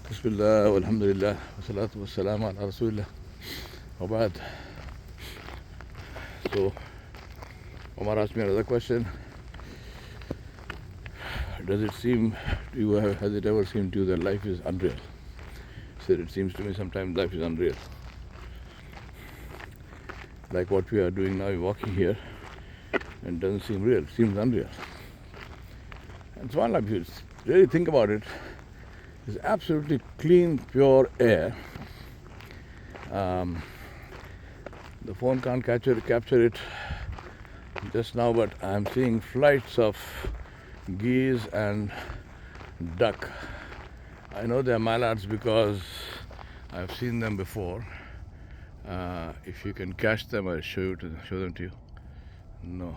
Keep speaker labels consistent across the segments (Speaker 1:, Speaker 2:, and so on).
Speaker 1: Bismillah, alhamdulillah, wassalatu wassalamu ala rasulillah. Wabad. So, Omar asked me another question. Does it seem to you, has it ever seemed to you that life is unreal? He said, it seems to me sometimes life is unreal. Like what we are doing now, walking here, and it doesn't seem real, it seems unreal. And subhanAllah, if you really think about it, it's absolutely clean, pure air. The phone can't capture it just now, but I'm seeing flights of geese and duck. I know they're mallards because I've seen them before. If you can catch them, I'll show them to you. No,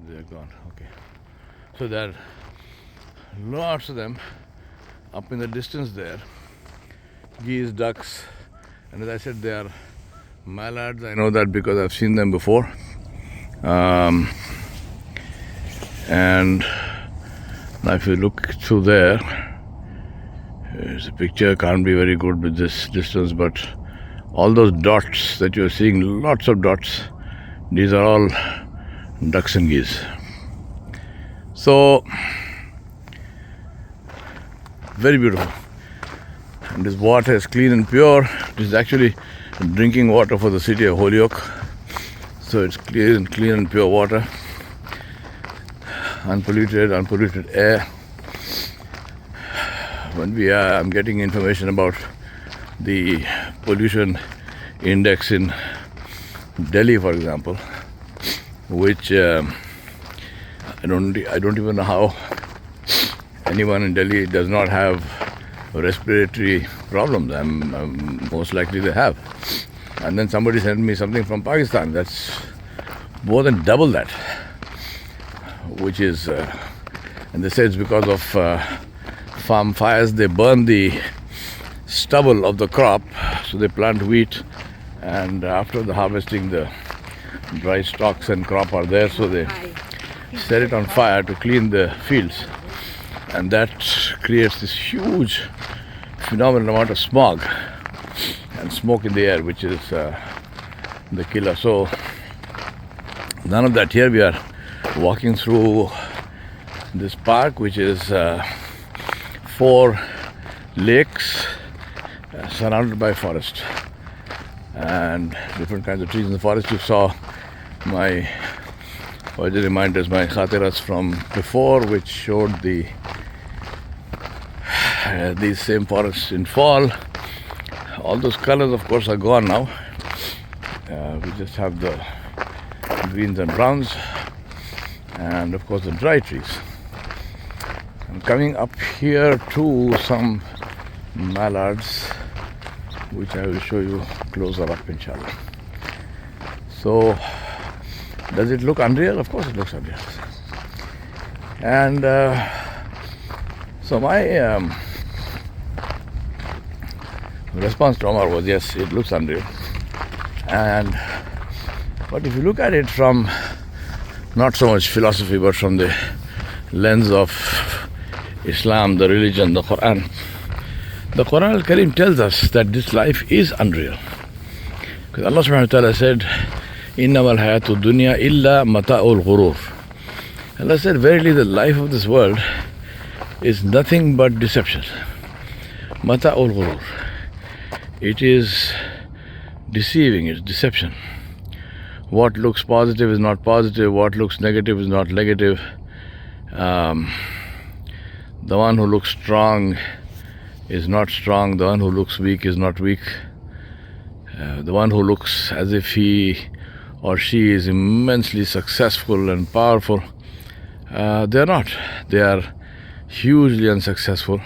Speaker 1: they're gone. Okay, so there are lots of them up in the distance there. Geese, ducks, and as I said, they are mallards. I know that because I've seen them before. And now if you look through there, the picture can't be very good with this distance, but all those dots that you're seeing, lots of dots, these are all ducks and geese. So, very beautiful. And this water is clean and pure. This is actually drinking water for the city of Holyoke. So it's clean and pure water. Unpolluted air. When I'm getting information about the pollution index in Delhi, for example, which I don't even know how anyone in Delhi does not have respiratory problems. I'm most likely they have. And then somebody sent me something from Pakistan that's more than double that, which is, and they say it's because of farm fires. They burn the stubble of the crop, so they plant wheat, and after the harvesting, the dry stalks and crop are there, so they set it on fire to clean the fields, and that creates this huge phenomenal amount of smog and smoke in the air, which is the killer. So none of that. Here we are walking through this park, which is 4 lakes surrounded by forest and different kinds of trees in the forest. You saw my Fajr Reminders, my khatiras from before, which showed these same forests in fall. All those colors, of course, are gone now. We just have the greens and browns, and of course the dry trees. I'm coming up here to some mallards, which I will show you closer up, inshallah. So, does it look unreal? Of course it looks unreal. And so my response to Omar was, yes, it looks unreal. But if you look at it from not so much philosophy, but from the lens of Islam, the religion, the Quran al-Karim tells us that this life is unreal. Because Allah subhanahu wa ta'ala said, إِنَّمَا الْحَيَاةُ الدُّنْيَا إِلَّا مَتَاعُ الْغُرُورِ. Allah said, verily the life of this world is nothing but deception. Mata'ul ghurur. It is deceiving, it's deception. What looks positive is not positive, what looks negative is not negative. The one who looks strong is not strong, the one who looks weak is not weak. The one who looks as if he or she is immensely successful and powerful, they are not. They are hugely unsuccessful.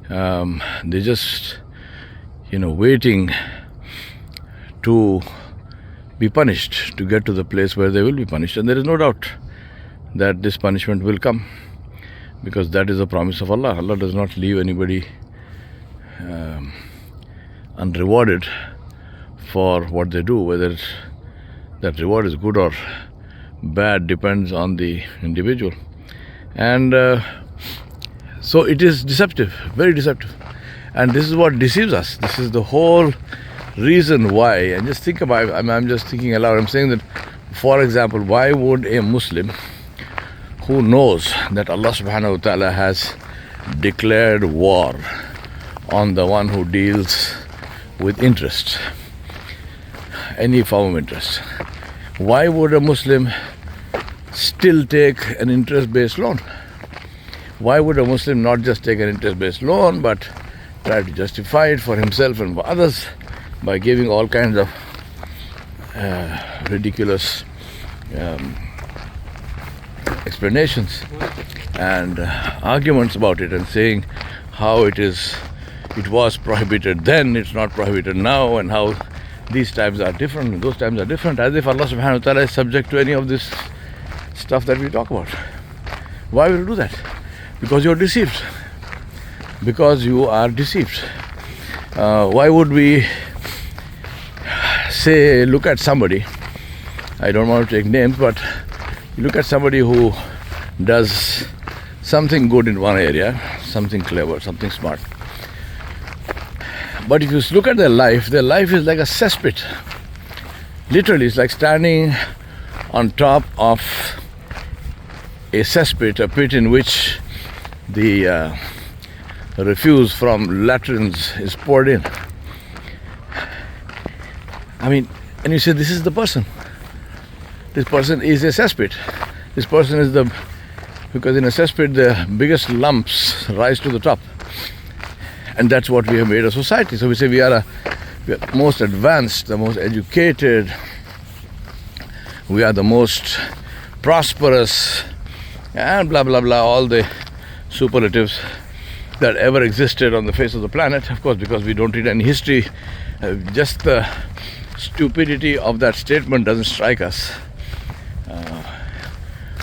Speaker 1: They're just, waiting to be punished, to get to the place where they will be punished. And there is no doubt that this punishment will come, because that is a promise of Allah. Allah does not leave anybody unrewarded for what they do. Whether that reward is good or bad depends on the individual. And So it is deceptive, very deceptive. And this is what deceives us. This is the whole reason why. And just think about it. I'm just thinking aloud. I'm saying that, for example, why would a Muslim who knows that Allah subhanahu wa ta'ala has declared war on the one who deals with interest, any form of interest, why would a Muslim still take an interest-based loan? Why would a Muslim not just take an interest-based loan but try to justify it for himself and for others by giving all kinds of ridiculous explanations and arguments about it, and saying how it was prohibited then, it's not prohibited now, and how these times are different and those times are different, as if Allah subhanahu wa ta'ala is subject to any of this stuff that we talk about. Why will you do that? Because you're deceived. Because you are deceived. Why would we say, look at somebody, I don't want to take names, but you look at somebody who does something good in one area, something clever, something smart. But if you look at their life is like a cesspit. Literally, it's like standing on top of a cesspit, a pit in which the refuse from latrines is poured in. I mean, and you say, this is the person. This person is a cesspit. This person is because in a cesspit the biggest lumps rise to the top. And that's what we have made a society. So we say we are the most advanced, the most educated, we are the most prosperous, and blah blah blah, all the superlatives that ever existed on the face of the planet. Of course, because we don't read any history, just the stupidity of that statement doesn't strike us.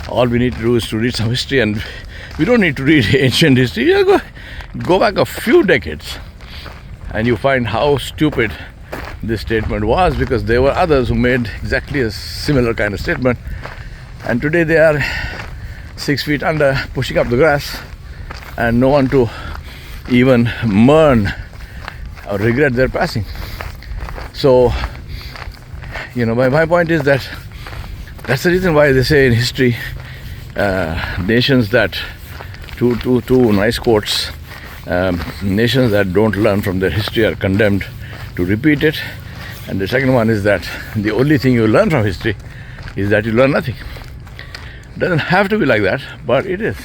Speaker 1: All we need to do is to read some history, and we don't need to read ancient history. Go back a few decades and you find how stupid this statement was, because there were others who made exactly a similar kind of statement, and today they are 6 feet under, pushing up the grass, and no one to even mourn or regret their passing. So, my point is that that's the reason why they say in history, nations that, two nice quotes, nations that don't learn from their history are condemned to repeat it. And the second one is that the only thing you learn from history is that you learn nothing. It doesn't have to be like that, but it is.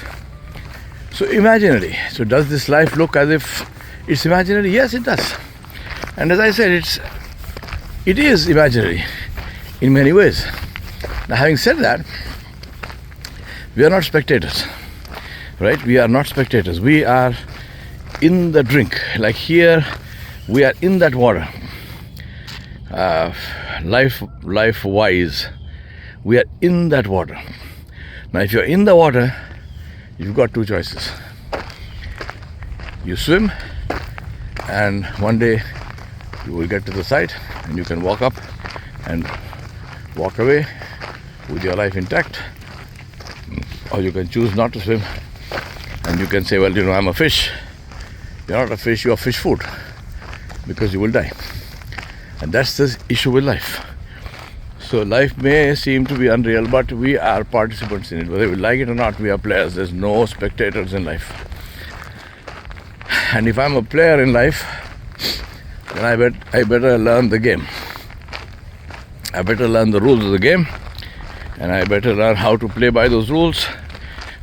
Speaker 1: So imaginary. So does this life look as if it's imaginary? Yes, it does. And as I said, it is imaginary in many ways. Now, having said that, we are not spectators, right? We are not spectators. We are in the drink. Like here, we are in that water. Life-wise, we are in that water. Now, if you're in the water, you've got two choices. You swim, and one day you will get to the side, and you can walk up and walk away with your life intact. Or you can choose not to swim, and you can say, well, I'm a fish. You're not a fish, you are fish food, because you will die. And that's the issue with life. So life may seem to be unreal, but we are participants in it. Whether we like it or not, we are players. There's no spectators in life. And if I'm a player in life, then I better learn the game. I better learn the rules of the game, and I better learn how to play by those rules,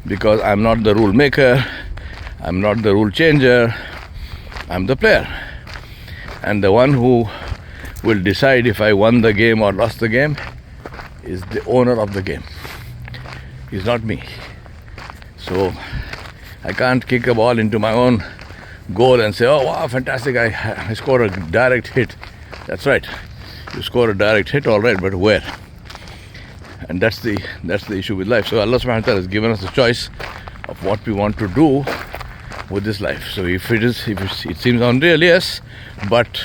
Speaker 1: because I'm not the rule maker, I'm not the rule changer, I'm the player. And the one who will decide if I won the game or lost the game is the owner of the game. It's not me. So I can't kick a ball into my own goal and say, oh wow, fantastic, I scored a direct hit. That's right, you score a direct hit, all right, but where? And that's the issue with life. So Allah subhanahu wa ta'ala has given us a choice of what we want to do with this life. So if it seems unreal, yes, but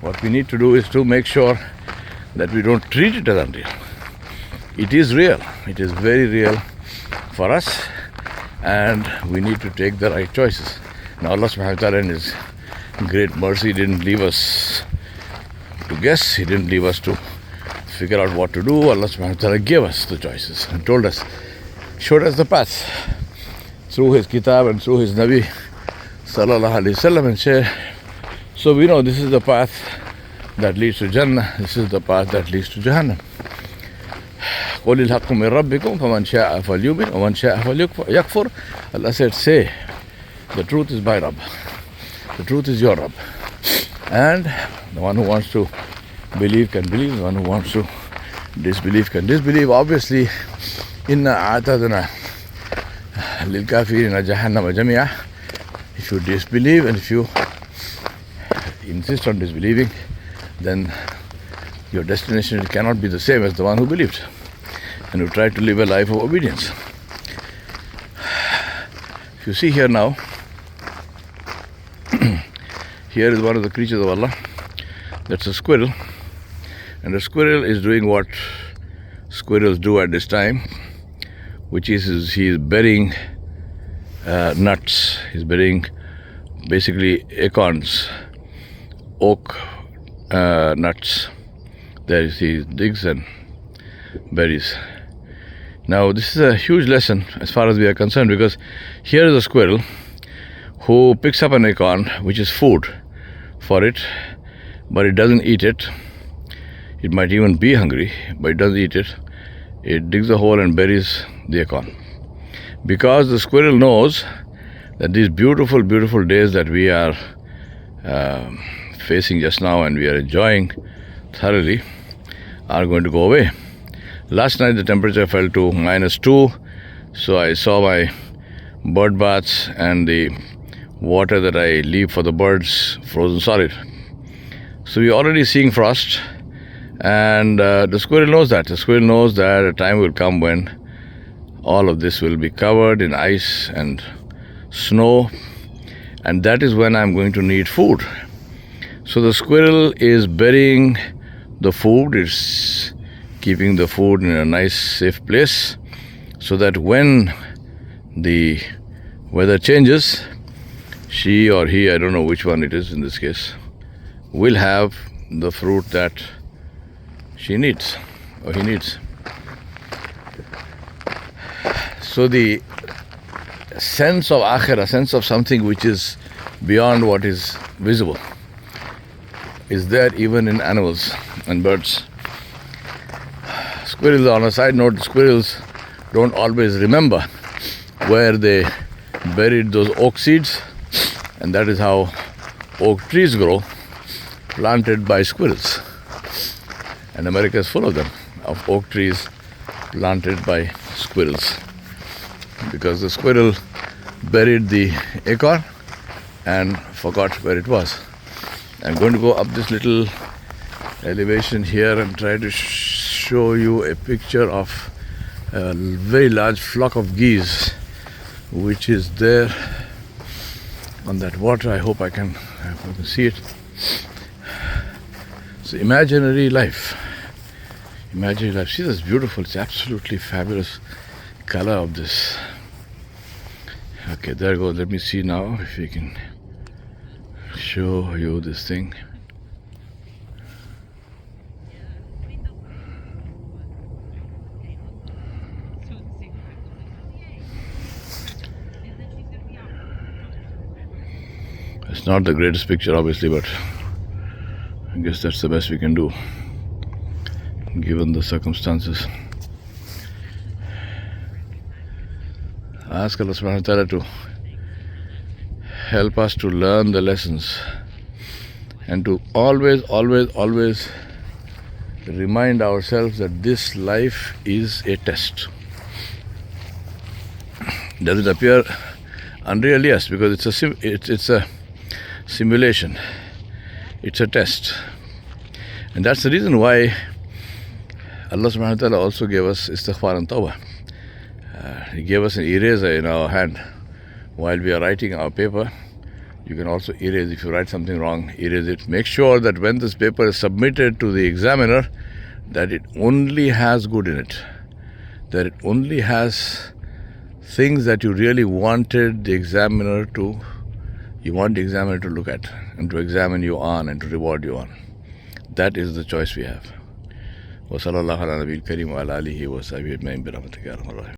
Speaker 1: what we need to do is to make sure that we don't treat it as unreal. It is real. It is very real for us. and we need to take the right choices. Now Allah subhanahu wa ta'ala in His great mercy didn't leave us to guess. He didn't leave us to figure out what to do. Allah subhanahu wa ta'ala gave us the choices and told us, showed us the path through His kitab and through His Nabi sallallahu alayhi wasallam, and say, so we know this is the path that leads to Jannah, this is the path that leads to Jahannam. قُلِ الْحَقُّ مِنْ رَبِّكُمْ فَمَنْ شَاءَ فَلْيُؤْمِنْ وَمَنْ شَاءَ فَلْيَكْفُرْ. Allah said, say, the truth is by Rabb. The truth is your Rabb. And the one who wants to believe can believe, the one who wants to disbelieve can disbelieve. Obviously, inna a'tadna lil kafirina jahannama jami'a. If you disbelieve and if you insist on disbelieving, then your destination cannot be the same as the one who believed and who tried to live a life of obedience. If you see here now, here is one of the creatures of Allah. That's a squirrel. And the squirrel is doing what squirrels do at this time, which is he is burying nuts. He's burying basically acorns, oak nuts. There he digs and buries. Now this is a huge lesson as far as we are concerned, because here is a squirrel who picks up an acorn, which is food for it, but it doesn't eat it. It might even be hungry, but it doesn't eat it. It digs a hole and buries the acorn. Because the squirrel knows that these beautiful, beautiful days that we are facing just now and we are enjoying thoroughly are going to go away. Last night the temperature fell to -2, so I saw my bird baths and the water that I leave for the birds frozen solid. So we're already seeing frost, and the squirrel knows that. The squirrel knows that a time will come when all of this will be covered in ice and snow, and that is when I'm going to need food. So the squirrel is burying the food, it's keeping the food in a nice safe place, so that when the weather changes, she or he, I don't know which one it is in this case, will have the fruit that she needs or he needs. So the sense of akhirah, sense of something which is beyond what is visible, is there even in animals and birds. Squirrels, on a side note, squirrels don't always remember where they buried those oak seeds, and that is how oak trees grow, planted by squirrels. And America is full of them, of oak trees planted by squirrels, because the squirrel buried the acorn and forgot where it was. I'm going to go up this little elevation here and try to show you a picture of a very large flock of geese which is there on that water. I hope I can see it. It's imaginary life. Imaginary life. See, that's beautiful. It's absolutely fabulous color of this. Okay, there goes. Let me see now if we can show you this thing. It's not the greatest picture, obviously, but I guess that's the best we can do given the circumstances. I ask Allah subhanahu wa ta'ala to help us to learn the lessons and to always remind ourselves that this life is a test. Does it appear unreal? Yes, because it's a simulation. It's a test. And that's the reason why Allah subhanahu wa ta'ala also gave us istighfar and tawbah. He gave us an eraser in our hand. While we are writing our paper, you can also erase. If you write something wrong, erase it. Make sure that when this paper is submitted to the examiner, that it only has good in it. That it only has things that you really wanted the examiner to, you want the examiner to look at and to examine you on and to reward you on. That is the choice we have. وصلى الله على نبي الكريم وعلى آله وصحبه أجمعين برحمتك يا أرحم الراحمين.